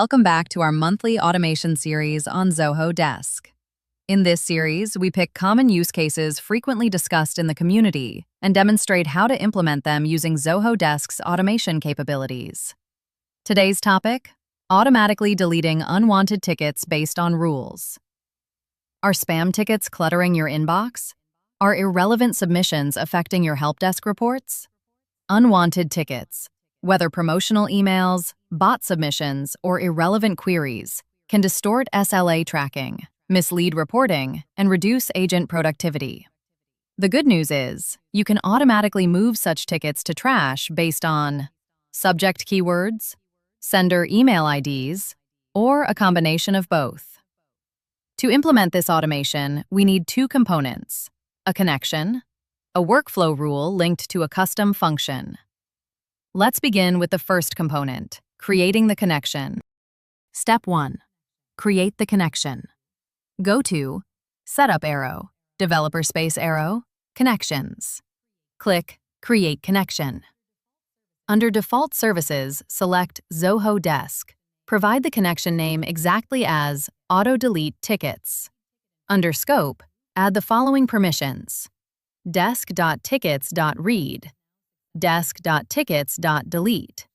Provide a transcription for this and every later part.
Welcome back to our monthly automation series on Zoho Desk. In this series, we pick common use cases frequently discussed in the community and demonstrate how to implement them using Zoho Desk's automation capabilities. Today's topic: automatically deleting unwanted tickets based on rules. Are spam tickets cluttering your inbox? Are irrelevant submissions affecting your help desk reports? Unwanted tickets, whether promotional emails, bot submissions, or irrelevant queries, can distort SLA tracking, mislead reporting, and reduce agent productivity. The good news is, you can automatically move such tickets to trash based on subject keywords, sender email IDs, or a combination of both. To implement this automation, we need two components: a connection, a workflow rule linked to a custom function. Let's begin with the first component, creating the connection. Step 1. Create the connection. Go to Setup arrow, Developer space arrow, Connections. Click Create Connection. Under Default Services, select Zoho Desk. Provide the connection name exactly as Auto Delete Tickets. Under Scope, add the following permissions: desk.tickets.read, desk.tickets.delete.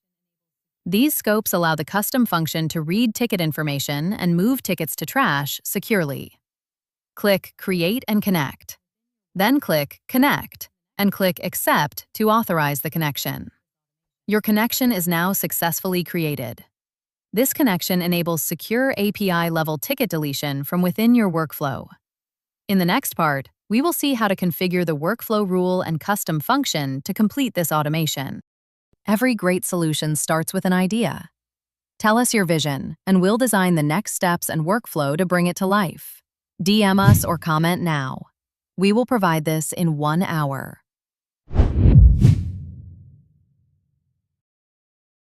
These scopes allow the custom function to read ticket information and move tickets to trash securely. Click Create and Connect. Then click Connect and click Accept to authorize the connection. Your connection is now successfully created. This connection enables secure API-level ticket deletion from within your workflow. In the next part, we will see how to configure the workflow rule and custom function to complete this automation. Every great solution starts with an idea. Tell us your vision, and we'll design the next steps and workflow to bring it to life. DM us or comment now. We will provide this in 1 hour.